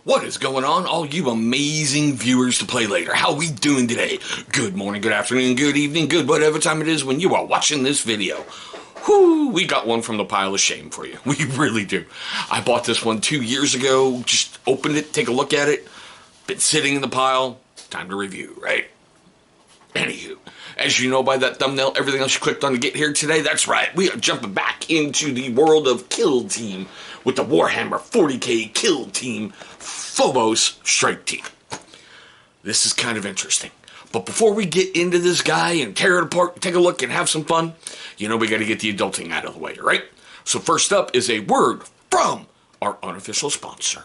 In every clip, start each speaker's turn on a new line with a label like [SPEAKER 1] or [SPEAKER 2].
[SPEAKER 1] What is going on, all you amazing viewers to play later? How we doing today? Good morning, good afternoon, good evening, good whatever time it is when you are watching this video. Whoo, we got one from the pile of shame for you. We really do. I bought this one 2 years ago, just opened it, take a look at it. Been sitting in the pile, time to review, right? Anywho, as you know by that thumbnail, everything else you clicked on to get here today, that's right, we are jumping back into the world of Kill Team with the Warhammer 40k Kill Team Phobos Strike Team. This is kind of interesting. But before we get into this guy and tear it apart, take a look and have some fun, you know we got to get the adulting out of the way, right? So first up is a word from our unofficial sponsor.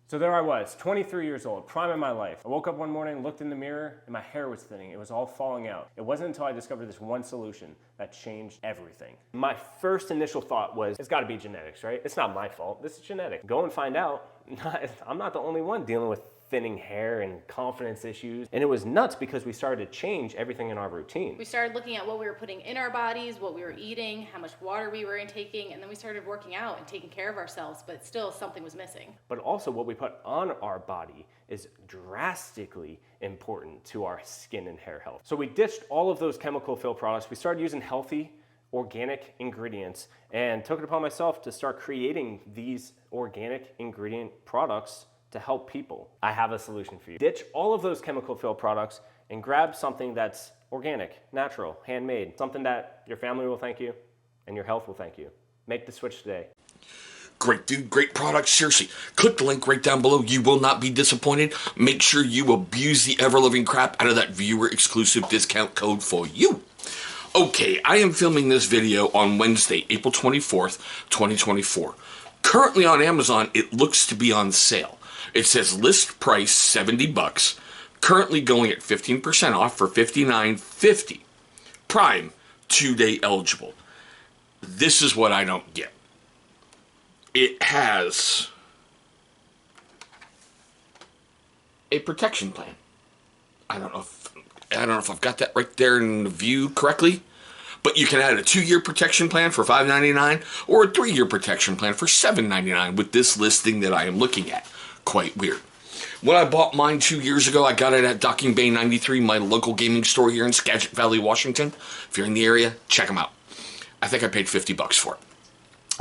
[SPEAKER 2] So there I was, 23 years old, prime of my life. I woke up one morning, looked in the mirror, and my hair was thinning. It was all falling out. It wasn't until I discovered this one solution that changed everything. My first initial thought was, it's gotta be genetics, right? It's not my fault, this is genetic. Go and find out, I'm not the only one dealing with thinning hair and confidence issues. And it was nuts because we started to change everything in our routine.
[SPEAKER 3] We started looking at what we were putting in our bodies, what we were eating, how much water we were intaking, and then we started working out and taking care of ourselves, but still something was missing.
[SPEAKER 2] But also what we put on our body is drastically important to our skin and hair health. So we ditched all of those chemical filled products. We started using healthy, organic ingredients and took it upon myself to start creating these organic ingredient products to help people. I have a solution for you. Ditch all of those chemical filled products and grab something that's organic, natural, handmade, something that your family will thank you and your health will thank you. Make the switch today.
[SPEAKER 1] Great dude, great product, seriously. Click the link right down below, you will not be disappointed. Make sure you abuse the ever-living crap out of that viewer exclusive discount code for you. Okay, I am filming this video on Wednesday, April 24th, 2024. Currently on Amazon, it looks to be on sale. It says list price $70, currently going at 15% off for $59.50. Prime, 2-day eligible. This is what I don't get. It has a protection plan. I don't know if I've got that right there in the view correctly, but you can add a 2-year protection plan for $5.99 or a 3-year protection plan for $7.99 with this listing that I am looking at. Quite weird. When I bought mine 2 years ago, I got it at Docking Bay 93, my local gaming store here in Skagit Valley, Washington. If you're in the area, check them out. I think I paid $50 for it.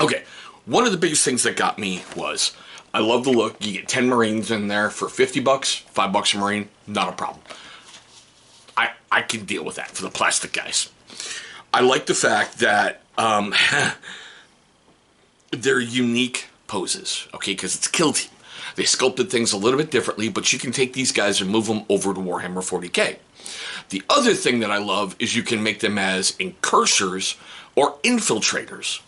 [SPEAKER 1] Okay, one of the biggest things that got me was, I love the look. You get 10 Marines in there for $50, $5 a Marine, not a problem. I can deal with that for the plastic guys. I like the fact that they're unique poses, okay, because it's Kill Team. They sculpted things a little bit differently, but you can take these guys and move them over to Warhammer 40k. The other thing that I love is you can make them as incursors or infiltrators.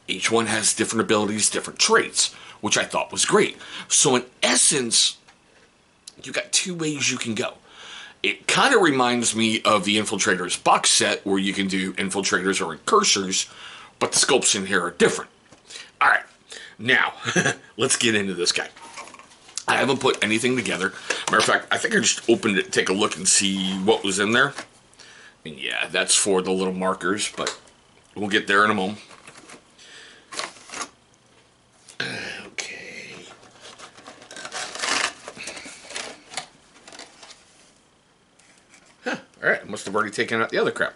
[SPEAKER 1] Each one has different abilities, different traits, which I thought was great. So in essence, you got 2 ways you can go. It kind of reminds me of the Infiltrators box set where you can do infiltrators or incursors, but the sculpts in here are different. All right, now let's get into this guy. I haven't put anything together. Matter of fact, I think I just opened it to take a look and see what was in there. And yeah, that's for the little markers, but we'll get there in a moment. Okay. Huh, alright, I must have already taken out the other crap.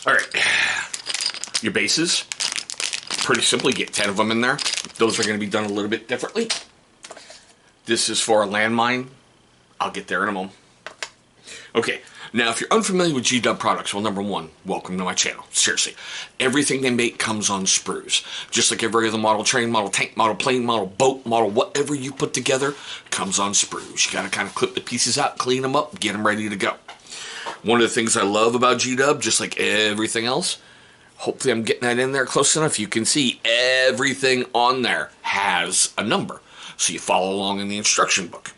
[SPEAKER 1] Alright. Your bases. Pretty simple, you get 10 of them in there. Those are going to be done a little bit differently. This is for a landmine. I'll get there in a moment. Okay, now if you're unfamiliar with G-Dub products, well, number one, welcome to my channel. Seriously, everything they make comes on sprues. Just like every other model train, model tank, model plane, model boat, model whatever you put together comes on sprues. You got to kind of clip the pieces out, clean them up, get them ready to go. One of the things I love about G-Dub, just like everything else, hopefully I'm getting that in there close enough. You can see everything on there has a number. So you follow along in the instruction book.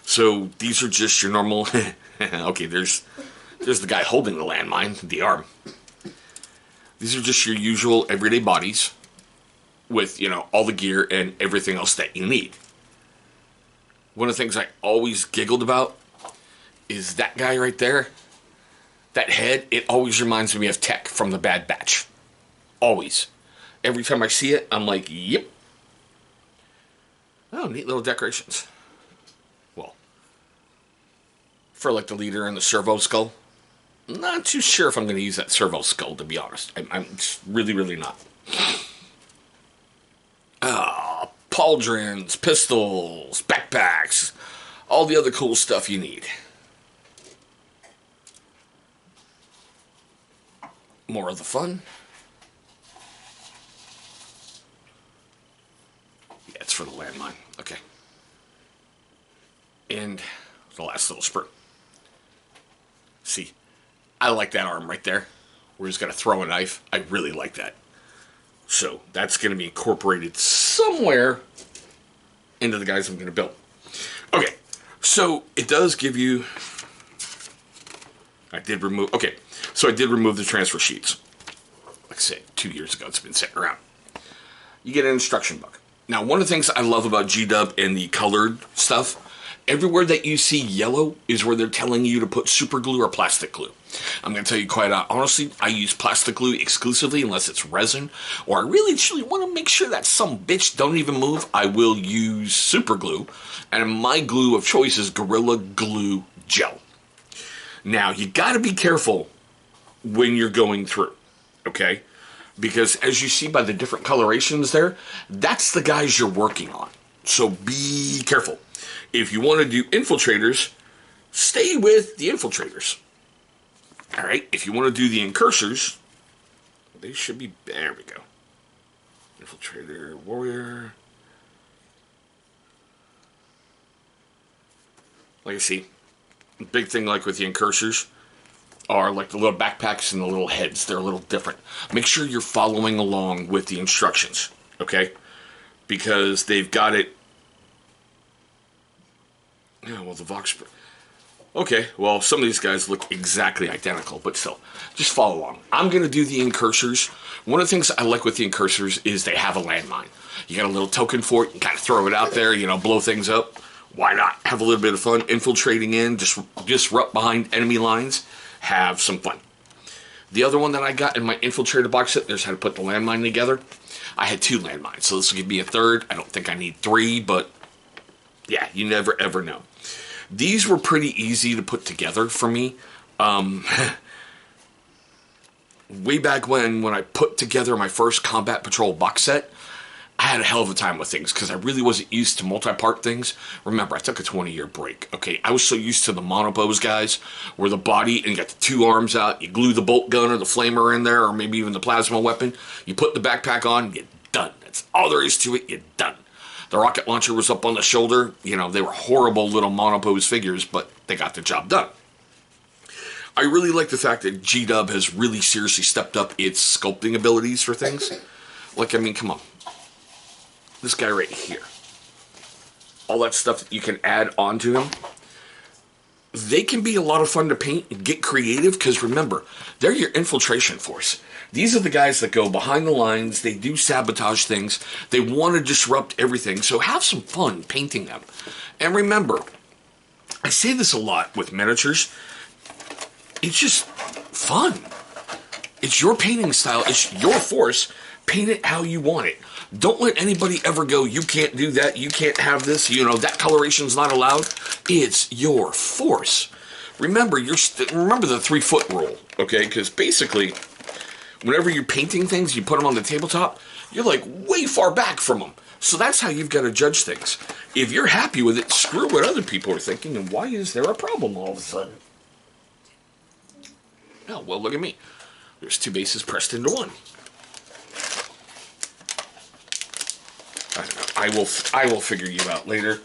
[SPEAKER 1] So these are just your normal... okay, there's the guy holding the landmine, the arm. These are just your usual everyday bodies with, you know, all the gear and everything else that you need. One of the things I always giggled about is that guy right there. That head, it always reminds me of Tech from the Bad Batch. Always. Every time I see it, I'm like, yep. Oh, neat little decorations. Well, for like the leader and the servo skull. Not too sure if I'm going to use that servo skull, to be honest. I'm just really not. Pauldrons, pistols, backpacks, all the other cool stuff you need. More of the fun. Yeah, it's for the landmine. Okay. And the last little sprue. See, I like that arm right there, where he's got to throw a knife. I really like that. So that's going to be incorporated somewhere into the guys I'm going to build. Okay, so it does give you... I did remove the transfer sheets. Like I said, 2 years ago, it's been sitting around. You get an instruction book. Now, one of the things I love about GW and the colored stuff, everywhere that you see yellow is where they're telling you to put super glue or plastic glue. I'm going to tell you quite honestly, I use plastic glue exclusively unless it's resin, or I really truly want to make sure that some bitch don't even move. I will use super glue, and my glue of choice is Gorilla Glue Gel. Now, you got to be careful when you're going through, okay? Because as you see by the different colorations there, that's the guys you're working on. So be careful. If you want to do infiltrators, stay with the infiltrators. All right, if you want to do the incursors, they should be, there we go. Infiltrator, warrior. Like I see, the big thing like with the incursors are like the little backpacks and the little heads. They're a little different. Make sure you're following along with the instructions, okay? Because they've got it. Yeah, well, the Vox. Okay, well, some of these guys look exactly identical, but still, just follow along. I'm going to do the incursors. One of the things I like with the incursors is they have a landmine. You got a little token for it, you kind of throw it out there, blow things up. Why not? Have a little bit of fun infiltrating in, just disrupt behind enemy lines, have some fun. The other one that I got in my infiltrator box set, there's how to put the landmine together. I had 2 landmines, so this will give me a third. I don't think I need 3, but yeah, you never ever know. These were pretty easy to put together for me. Way back when I put together my first Combat Patrol box set, I had a hell of a time with things because I really wasn't used to multi-part things. Remember, I took a 20-year break. Okay, I was so used to the monopose guys, where the body and you got the 2 arms out, you glue the bolt gun or the flamer in there, or maybe even the plasma weapon. You put the backpack on, you're done. That's all there is to it. You're done. The rocket launcher was up on the shoulder. They were horrible little monopose figures, but they got the job done. I really like the fact that GW has really seriously stepped up its sculpting abilities for things. Like, I mean, come on. This guy right here. All that stuff that you can add onto him. They can be a lot of fun to paint and get creative because, remember, they're your infiltration force. These are the guys that go behind the lines. They do sabotage things. They want to disrupt everything. So have some fun painting them. And remember, I say this a lot with miniatures. It's just fun. It's your painting style. It's your force. Paint it how you want it. Don't let anybody ever go, you can't do that, you can't have this, that coloration's not allowed. It's your force. Remember, remember the 3-foot rule, okay? Because basically, whenever you're painting things, you put them on the tabletop, you're like way far back from them. So that's how you've got to judge things. If you're happy with it, screw what other people are thinking, and why is there a problem all of a sudden? Oh, well, look at me. There's 2 bases pressed into 1. I don't know. I will figure you out later.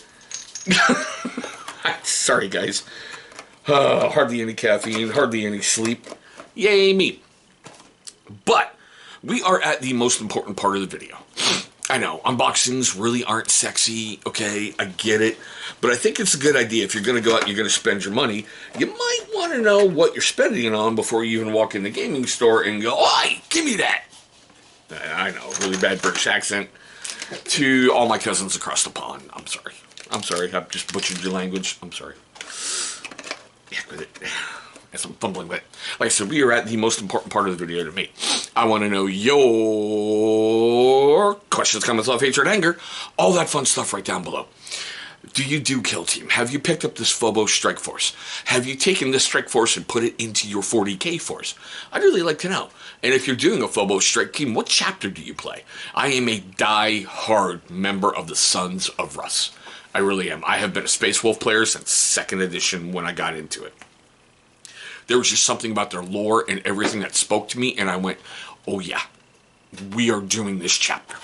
[SPEAKER 1] Sorry, guys. Hardly any caffeine, hardly any sleep. Yay, me. But we are at the most important part of the video. I know, unboxings really aren't sexy, okay, I get it. But I think it's a good idea if you're going to go out and you're going to spend your money, you might want to know what you're spending it on before you even walk in the gaming store and go, "Oi, give me that." I know, really bad British accent. To all my cousins across the pond, I'm sorry. I've just butchered your language. I'm sorry. Heck with it. as I'm fumbling with it. Like I said, we are at the most important part of the video to me. I want to know your questions, comments, love, hatred, anger, all that fun stuff right down below. Do you do Kill Team? Have you picked up this Phobos Strike Force? Have you taken this Strike Force and put it into your 40k force? I'd really like to know. And if you're doing a Phobos Strike Team, what chapter do you play? I am a die-hard member of the Sons of Russ. I really am. I have been a Space Wolf player since 2nd edition when I got into it. There was just something about their lore and everything that spoke to me, and I went, oh yeah, we are doing this chapter.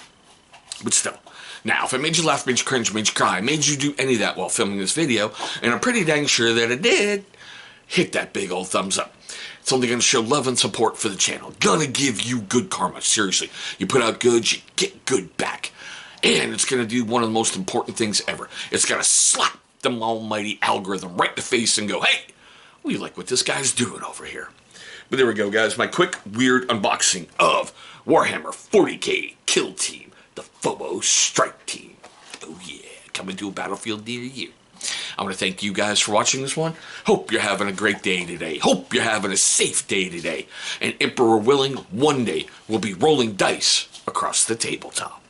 [SPEAKER 1] But still. Now, if it made you laugh, made you cringe, made you cry, made you do any of that while filming this video, and I'm pretty dang sure that it did, hit that big old thumbs up. It's only going to show love and support for the channel. Gonna give you good karma, seriously. You put out good, you get good back. And it's going to do one of the most important things ever. It's going to slap the almighty algorithm right in the face and go, hey, we like what this guy's doing over here. But there we go, guys. My quick, weird unboxing of Warhammer 40k Kill Team. The Phobos Strike Team. Oh yeah, coming to a battlefield near you. I want to thank you guys for watching this one. Hope you're having a great day today. Hope you're having a safe day today. And Emperor willing, one day we'll be rolling dice across the tabletop.